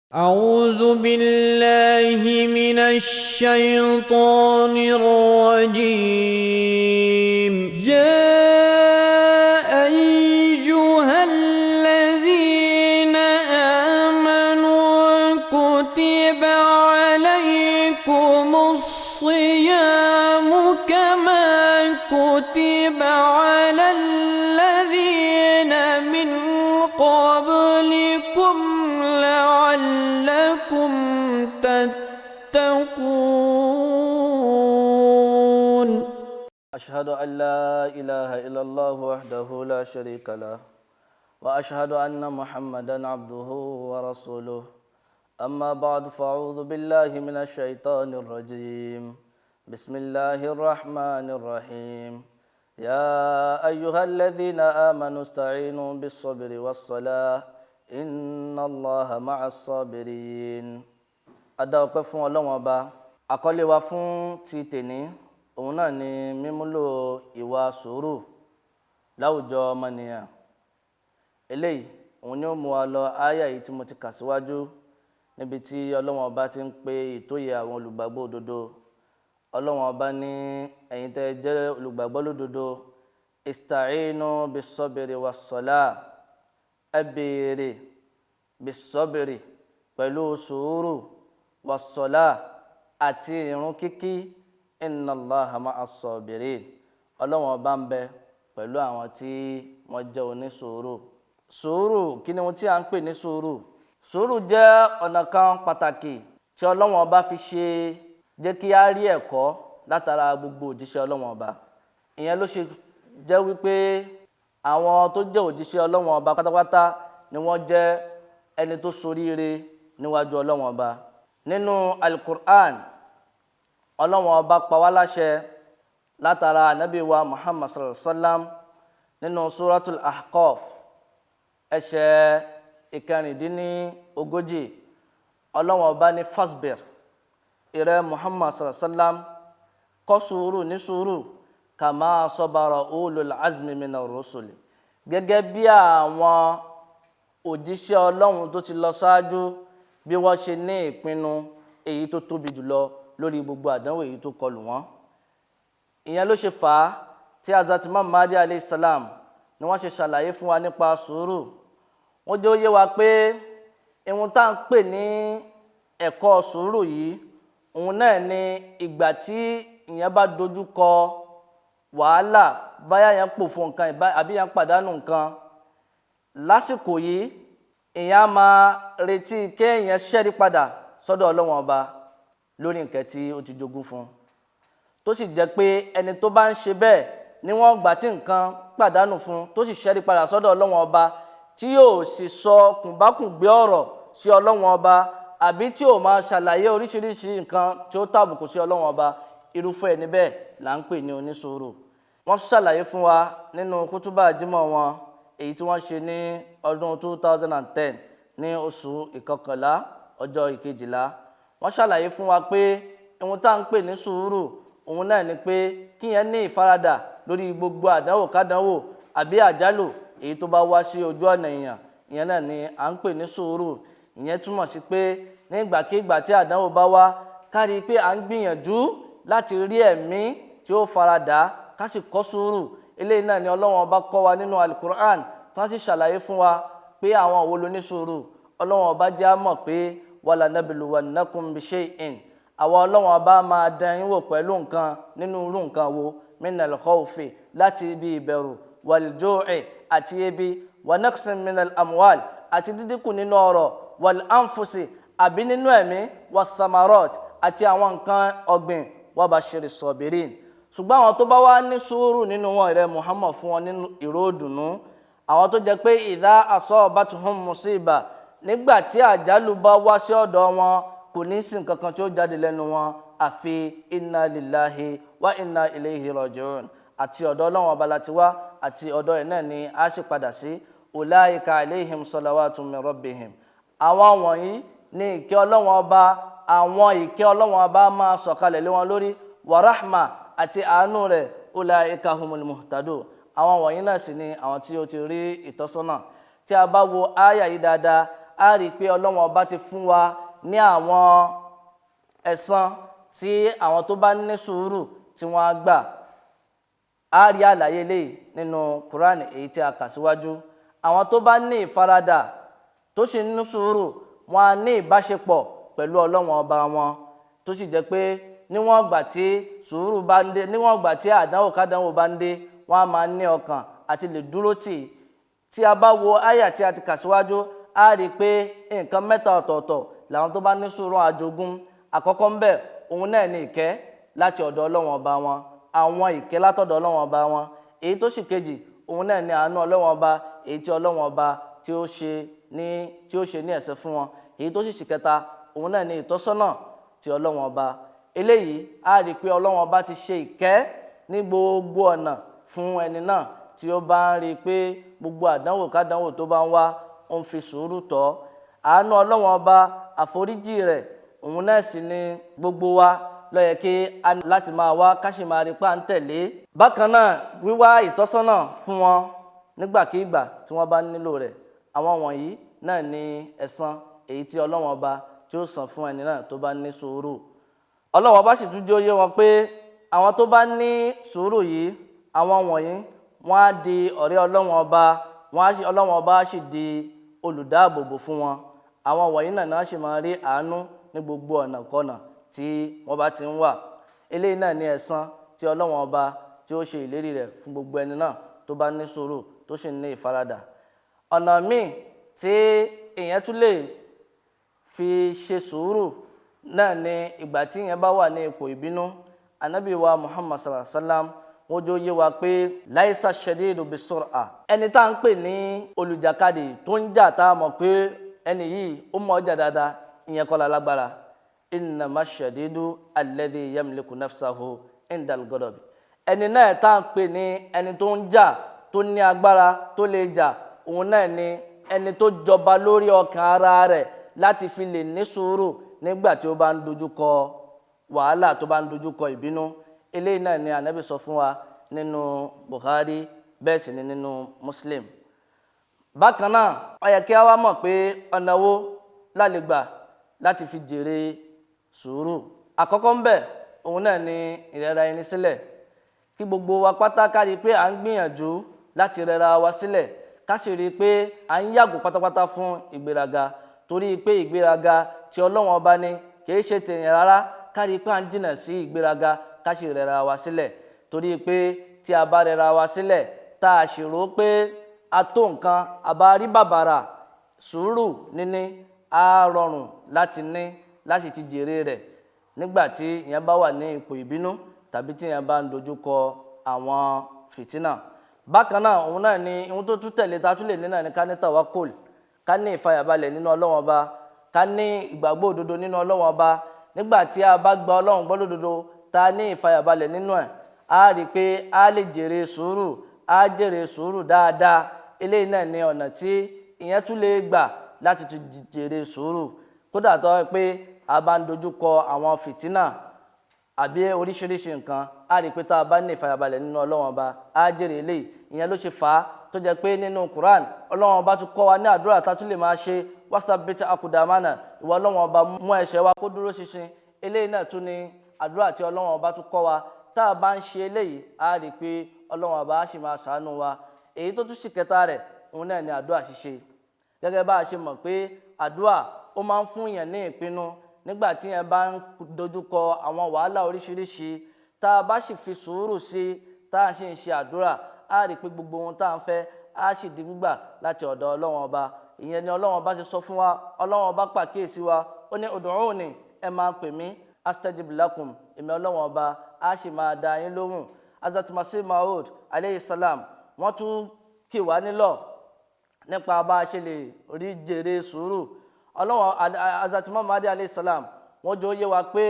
أعوذ بالله من الشيطان الرجيم. يا أيها الذين آمنوا كتب عليكم الصيام كما كتب على الذين من قبلكم لعلكم تتقون. أشهد أن لا إله إلا الله وحده لا شريك له وأشهد أن محمدا عبده ورسوله أما بعد فأعوذ بالله من الشيطان الرجيم بسم الله الرحمن الرحيم يا أيها الذين آمنوا استعينوا بالصبر والصلاة إن الله مع الصابرين. Adá ọpẹ́ fún Ọlọ́run Ọba. Àkọlé wa fún ti tèní òun náà ni mímúlò ìwà sùúrù láwùjọ ọmọnìyàn. Eléyìí òun ni ó mú wa lọ àyà yìí tí mo ti kà síwájú níbi tí Ọlọ́run Ọba ti ń pe ìtóyè àwọn olùgbàgbọ́ òdodo. Ọlọ́run Ọba ní ẹ̀yin tẹ́ jẹ́ olùgbàgbọ́ lódodo ista'inu bis-sabri was-salah, ẹ béèrè bis-sabri pẹ̀lú sùúrù was-salah àti ìrun kíkí inna Allaha ma'as-sabirin. Ọlọ́run Ọba ń bẹ pẹ̀lú àwọn tí wọ́n jẹ́ onísùúrù. Sùúrù kí ni ohun tí a ń pè ní sùúrù? Sùúrù jẹ́ ọ̀nà kan pàtàkì tí Ọlọ́run Ọba fi jẹ́ kí a rí ẹ̀kọ́ látara gbogbo òjíṣẹ́ Ọlọ́run Ọba. Ìyẹn ló ṣe jẹ́ wípé àwọn tó jẹ́ òjíṣẹ́ Ọlọ́run Ọba pátápátá ni wọ́n jẹ́ ẹni tó ṣoríire níwájú Ọlọ́run Ọba. Nínú Al-Qur'an, Ọlọ́run Ọba pa wá láṣẹ látara ànábì wa Muhammad sallallahu alaihi wasallam nínú Suratul Ahqaf ẹsẹ̀ ìkẹrìndínlógójì. Ọlọ́run Ọba ní fasbir, ìrẹ́ Muhammad sallallahu alaihi wasallam, kọ́ sùúrù ní sùúrù kama sabara ulul azmi minar rusuli, gẹ́gẹ́ bí àwọn òjíṣẹ́ Ọlọ́run tó ti lọ ṣáájú bí wọ́n ṣe ní ìpinnu èyí tó tóbi jùlọ lórí gbogbo àdánwò èyí tó kọlù wọ́n. Ìyẹn ló ṣe fà á tí Hazrat Imam Mahdi alayhi salam ni wọ́n ṣe ṣàlàyé fún wa nípa sùúrù. Wọ́n jẹ́ ó yé wa pé ohun tá à ń pè ní ẹ̀kọ́ sùúrù yìí òun náà ni ìgbà tí ìyẹn bá dojú kọ wàhálà, báyà yẹn pòfo nǹkan àbí yẹn pàdánù nǹkan. Lásìkò yìí ìyẹn á máa retí kéèyàn ṣẹ́rí padà sọ́dọ̀ Ọlọ́run Ọba lórí nǹkan tí ó ti jogún fún un. Tó sì jẹ́ pé ẹni tó bá ń ṣe bẹ́ẹ̀ níwọ̀n ìgbà tí nǹkan pàdánù fún un tó sì ṣẹ́rí padà sọ́dọ̀ Ọlọ́run Ọba tí yóò sì sọ kùnbákùngbé ọ̀rọ̀ sí Ọlọ́run Ọba àbí tí ò máa ṣàlàyé oríṣiríṣi nǹkan tí ó tàbùkù sí Ọlọ́run Ọba, irúfẹ́ ẹni bẹ́ẹ̀ là ń pè ní onísùúrù. Wọ́n ṣàlàyé fún wa nínú kútúbà jímọ̀ wọn èyí tí wọ́n ṣe ní ọdún 2010 ní oṣù ìkọkànlá ọjọ́ ìkejìlá. Wọ́n ṣàlàyé fún wa pé ohun tá à ń pè ní sùúrù òun náà ni pé kíyẹn ní ìfaradà lórí gbogbo àdánwò kádánwò àbí àjálù èyí tó bá wá sí ojú ọ̀nà èèyàn. Ìyẹn náà ni à ń pè ní sùúrù. Ìyẹn túmọ̀ sí pé nígbàkigbà tí àdánwò bá wá, ká rí i pé à ń gbìyànjú láti rí ẹ̀mí tí ó faradà ká sì kọ́ sùúrù. Eléyìí náà ni Ọlọ́run Ọba kọ́ wa nínú Al-Qur'an tí wọ́n ti ṣàlàyé fún wa pé àwọn wo ló ní sùúrù. Ọlọ́run Ọba jẹ́ á mọ̀ pé walanabluwannakum bishay'in, àwa Ọlọ́run Ọba máa dán yín wò pẹ̀lú nǹkan nínú irú nǹkan wo, minal khawfi, láti ibi ìbẹ̀rù, wal ju'i àti ebi, wa naqsin minal amwal àti dídínkù nínú ọrọ̀, wal anfusi àbí nínú ẹ̀mí, was samarat àti àwọn nǹkan ọ̀gbìn, wa bashiris sabirin. Ṣùgbọ́n àwọn tó bá wá ní sùúrù nínú wọn, ìrẹ́ Muhammad, fún wọn nínú ìró ìdùnnú. Àwọn tó jẹ́ pé idha asabatuhum musiba, nígbà tí àjálù bá wá sí ọ̀dọ̀ wọn kò ní sí nǹkan kan tí ó jáde lẹ́nu wọn àfi inna lillahi wa inna ilayhi raji'un, àti ọ̀dọ̀ Ọlọ́run Ọba láti wá àti ọ̀dọ̀ ẹ̀ náà ni a ṣe padà sí. Ulaika alayhim salawatun min rabbihim, àwọn wọ̀nyí ní ìkẹ́ Ọlọ́run Ọba, àwọn ìkẹ́ Ọlọ́run Ọba máa sọ̀kalẹ̀ lé wọn lórí, wa rahma àti àánú rẹ̀, ulaika humul muhtadun, àwọn wọ̀nyí náà sì ni àwọn tí ó ti rí ìtọ́sọ́nà. Tí a bá wo áyà yìí dáadáa, a rí pé Ọlọ́run ọba ti fún wa ní àwọn ẹ̀san tí àwọn tó bá ní sùúrù tí wọ́n á gbà. A rí àlàyé eléyìí nínú Quran èyí tí a kà síwájú. Àwọn tó bá ní ìfaradà tó sì ní sùúrù, wọ́n á ní ìbáṣepọ̀ pẹ̀lú Ọlọ́run ọba wọn, tó sì jẹ́ pé níwọ̀n ìgbà tí sùúrù bá ń dé, níwọ̀n ìgbà tí àdánwò kádánwò bá ń dé, wọ́n á máa ní ọkàn àti lè dúró tì. Tí a bá wo àyà tí a ti kà síwájú, a rí pé nǹkan mẹ́ta ọ̀tọ̀ọ̀tọ̀ làwọn tó bá ní sùúrù àjogún. Àkọ́kọ́ ń bẹ, òun náà ní ìkẹ́ láti ọ̀dọ̀ Ọlọ́run ọba wọn, àwọn ìkẹ́ látọ̀dọ̀ Ọlọ́run ọba wọn. Èyí tó sì kejì, òun náà ní àánú Ọlọ́run ọba, èyí tí Ọlọ́run ọba tí ó ṣe ní ẹ̀ṣẹ̀ fún wọn. Èyí tó sì kẹta, òun náà ní ìtọ́sọ́nà ti Ọlọ́run ọba. Eléyìí a rí pé Ọlọ́run ọba ti ṣe ìkẹ́ ní gbogbo ọ̀nà fún ẹni náà tí ó bá ń rí pé gbogbo àdánwò kádánwò tó bá ń wá, ó ń fi sùúrù tọ́. Àánú Ọlọ́run ọba, àforíjì rẹ̀, òun náà sì ni gbogbo wa ló yẹ kí a ní láti máa wá ká sì máa rí pé à ń tẹ̀lé. Bákan náà, wíwá ìtọ́sọ́nà fún wọn nígbàkigbà tí wọ́n bá nílò rẹ̀. Àwọn wọ̀nyí náà ni ẹ̀san èyí tí Ọlọ́run ọba tí ó san fún ẹni náà tó bá ní sùúrù. Ọlọ́run ọba sì tún jẹ́ ó yé wọn pé àwọn tó bá ní sùúrù yìí, àwọn wọ̀nyí wọ́n á di ọ̀rẹ́ Ọlọ́run ọba, Ọlọ́run ọba sì di olùdáàbòbò fún wọn. Àwọn wọ̀nyí náà sì máa rí àánú ní gbogbo ọ̀nà kọ́nà tí wọ́n bá ti ń wà. Eléyìí náà ni ẹ̀san tí Ọlọ́run ọba tí ó ṣe ìlérí rẹ̀ fún gbogbo ẹni náà tó bá ní sùúrù tó sì ní ìfaradà. Ọ̀nà míì tí èèyàn tún lè fi ṣe sùúrù náà ni ìgbà tí èèyàn bá wà ní ipò ìbínú. Ànábì wa Muhammad sallallahu alaihi wasallam wọ́n jẹ́ ó yé wa pé laisa shadidu bisur'a, ẹni tá à ń pè ní olùjàkadì tó ń jà tá a mọ̀ pé ẹni yìí ó mọ̀ ọjà dáadáa, ìyẹn kọ́ la lágbára. Innama shadidu alladhi yamliku nafsahu indal ghadab. Ẹni náà tá à ń pè ní ẹni tó ń jà, tó ní agbára, tó lè jà, òun náà ni ẹni tó jọba lórí ọkàn ara rẹ̀ láti fi lè ní sùúrù nígbà tí ó bá ń dojúkọ wàhálà, tó bá ń dojúkọ ìbínú. Eléyìí náà ni Ànábì sọ fún wa nínú Bukhari, bẹ́ẹ̀ sì ni nínú Muslim. Bákan náà, ó yẹ kí a wá mọ̀ pé ọ̀nà wo la lè gbà láti fi jèrè sùúrù. Àkọ́kọ́ ń bẹ, òun náà ni ìrẹra ẹni sílẹ̀. Kí gbogbo wa pátá ká rí pé à ń gbìyànjú láti rẹra wa sílẹ̀, ká sì rí pé à ń yàgò pátápátá fún ìgbéraga, torí pé ìgbéraga tí Ọlọ́run ọba ní kìí ṣe tèèyàn rárá. Ká rí pé à ń jìnà sí ìgbéraga, ká sì rẹra wa sílẹ̀, torí pé tí a bá rẹra wa sílẹ̀ tá a sì rò pé a tó nǹkan, a bá rí bàbàrà, sùúrù níní á rọrùn láti ní, láti ti jèrè rẹ̀ nígbà tí ìyẹn bá wà ní ipò ìbínú tàbí tí ìyẹn bá ń dojúkọ àwọn fìtínà. Bákan náà, òun náà ni ohun tó tún tẹ̀lé ta tún lè ní náà ni ká ní tawakkul, ká ní ìfàyàbalẹ̀ nínú Ọlọ́run ọba, ká ní ìgbàgbọ́ òdodo nínú Ọlọ́run ọba. Nígbà tí a bá gba Ọlọ́run gbọ́ lódodo, ta ní ìfàyàbalẹ̀ nínú ẹ̀, a rí pé a lè jèrè sùúrù, a jèrè sùúrù dáadáa. Eléyìí náà ni ọ̀nà tí ìyẹn tún lè gbà láti tún jèrè sùúrù. Kódà tó pé a bá ń dojúkọ àwọn fìtínà àbí oríṣiríṣi nǹkan, a rí pé tá a bá ní ìfàyàbalẹ̀ nínú Ọlọ́run ọba, a jèrè eléyìí. Ìyẹn ló ṣe fà á tó jẹ́ pé nínú Quran, Ọlọ́run ọba tún kọ́ wa ní àdúrà tá a tún lè máa ṣe, wasabbit aqdamana, ìwọ Ọlọ́run ọba mú ẹsẹ̀ wa kó dúró ṣinṣin. Eléyìí náà tún ni àdúrà tí Ọlọ́run ọba tún kọ́ wa. Tá a bá ń ṣe eléyìí, a rí pé Ọlọ́run ọba á sì máa ṣàánú wa. Èyí tó tún sì kẹta rẹ̀, òun náà ni àdúrà ṣíṣe. Gẹ́gẹ́ bá a ṣe mọ̀ pé àdúrà ó máa ń fún yẹn ní ìpinnu nígbà tí yẹn bá ń dojúkọ àwọn wàhálà oríṣiríṣi. Tá a bá sì fi sùúrù sí, tá a sì ń ṣe àdúrà, a rí pé gbogbo ohun tá à ń fẹ́ á sì di gbígbà láti ọ̀dọ̀ Ọlọ́run ọba. Ìyẹn ni Ọlọ́run ọba ṣe sọ fún wa. Ọlọ́run ọba pàkíyèsí wa, ó ní ud'uni, ẹ máa pè mí, astajib lakum, èmi Ọlọ́run ọba á sì máa dá yín lóhùn. Hazrat Masih Maud alayhi salam, wọ́n tún kì wá nílọ̀ nípa bá a ṣe lè rí jèrè sùúrù. Ọlọ́run Hazrat Muhammad alayhi salam, wọ́n jọ yé wa pé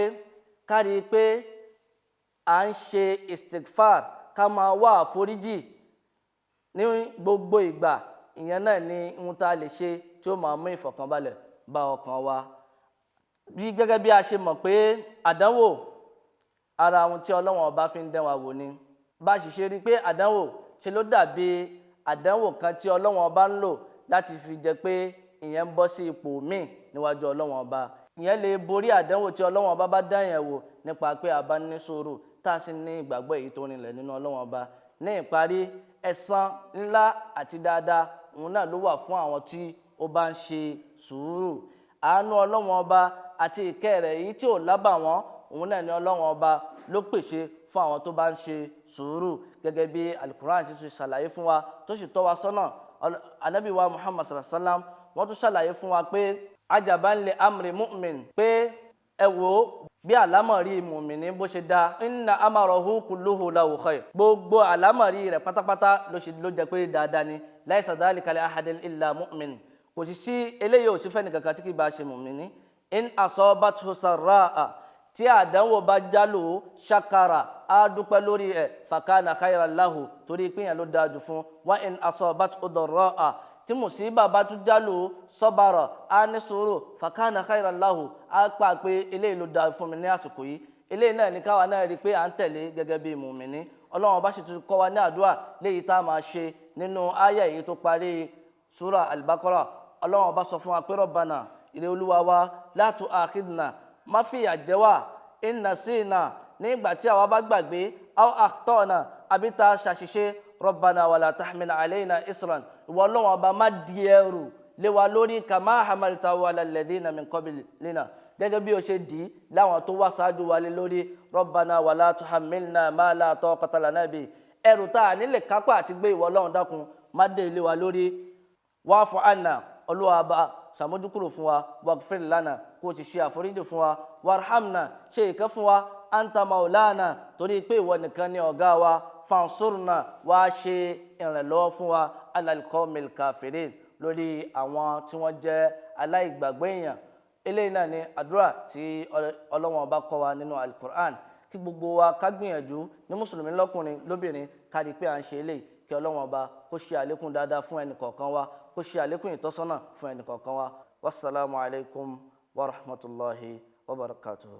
ká rí pé à ń ṣe istighfar, ká máa wá àforíjì ní gbogbo ìgbà. Ìyẹn náà ni ohun tá a lè ṣe tí ó máa mú ìfọ̀kànbalẹ̀ bá ọkàn wa. Gẹ́gẹ́ bí a ṣe mọ̀ pé àdánwò ara ohun tí Ọlọ́run ọba fi ń dán wa wò ni. Bá a sì ṣe rí pé àdánwò ṣe ló dàbí àdánwò kan tí Ọlọ́run ọba ń lò láti fi jẹ́ pé ìyẹn ń bọ́ sí ipò míì níwájú ọlọ́wọ́n ọba ìyẹn lè borí àdánwò tí ọlọ́wọ́n ọba bá dá yẹn wò nípa pé a bá ní sùúrù tá a sì ní ìgbàgbọ́ èyí tó rinlẹ̀ nínú ọlọ́wọ́n ọba. Ní ìparí, ẹ̀san ńlá àti dáadáa òun náà ló wà fún àwọn tí ó bá ń ṣe sùúrù. Àánú ọlọ́wọ́n ọba àti ìkẹ́ rẹ̀ èyí tí ò lábàwọ́n òun náà ni ọlọ́wọ́n ọba ló pèsè fún àwọn tó bá ń ṣe sùúrù, gẹ́gẹ́ bí Al-Qur'an ti ṣàlàyé fún wa tó sì tọ́ wa sọ́nà. Ànábì wa Muhammad sallallahu alaihi wasallam wọ́n tún ṣàlàyé fún wa pé ajaban li amri mu'min, pé ẹ wò ó bí àlámọ̀rí mùmìnì bó ṣe dá, inna amarahu kulluhu lahu khair, gbogbo àlámọ̀rí rẹ̀ pátápátá ló jẹ́ pé dáadáa ni, laysa dhalika li ahadin illa mu'min, kò sì sí eléyìí ò sí fẹ́ni kankan tí kì í bá ṣe mùmìnì. In asabathu sarra'a, tí àdánwò bá jálò ṣakara á dúpẹ́ lórí ẹ̀, fakana khayran lahu, torí ìpínyà ló dáa jù fún. Wa in asabathu darra'a, tí mùsíbà bá tún jálò sọ́bàrọ̀ á ní sùúrù, fakana khayran lahu, á pa pé eléyìí ló dáa fún mi ní àsìkò yìí. Eléyìí náà ní káwa náà rí pé à ń tẹ̀lé gẹ́gẹ́ bí mùmìnì. Ọlọ́run bá sì tún kọ́ wa ní àdúrà léyìí tá a máa ṣe nínú àyà yìí tó parí súra Al-Baqarah. Ọlọ́run bá sọ fún wa pé Rabbana, ìrẹ́ Olúwa wa, la tu'akhidhna, má fìyà jẹ wá, in nasina, nígbà tí àwa bá gbàgbé, aw akhta'na, àbí tá a ṣàṣìṣe, Rabbana wala tahmil alayna isran, ìwọ Ọlọ́run ọba má di ẹrù lé wa lórí kama hamaltahu ala alladhina min qablina, gẹ́gẹ́ bí o ṣe dì í láwọn tó wá ṣáájú wa lé lórí. Rabbana wala tuhammilna ma la taqata lana bi, ẹrù tá a nílẹ̀ kápá àti gbé, ìwọ Ọlọ́run dákun má dé ilé wa lórí. Wa'fu anna, Olúwa bá ṣàmójúkúrò fún wa, waghfir lana, kó o ti ṣe àforíjì fún wa, warhamna, ṣe ìkẹ́ fún wa, anta maulana, torí pé ìwọ nìkan ni ọ̀gá wa, fansurna, wá ṣe ìrànlọ́wọ́ fún wa, alal qawmil kafirin, lórí àwọn tí wọ́n jẹ́ aláìgbàgbọ́ èèyàn. Eléyìí náà ni àdúrà tí Ọlọ́run ọba kọ́ wa nínú Al-Qur'an, kí gbogbo wa ká gbìyànjú ní mùsùlùmí lọ́kùnrin lóbìnrin ká rí pé à ń ṣe eléyìí, kí Ọlọ́run ọba kó ṣe àlékún dáadáa fún ẹnì kọ̀ọ̀kan wa, kó ṣe àlékún ìtọ́sọ́nà fún ẹnì kọ̀ọ̀kan wa. Wassalamu alaikum wa rahmatullahi wa barakatuhu.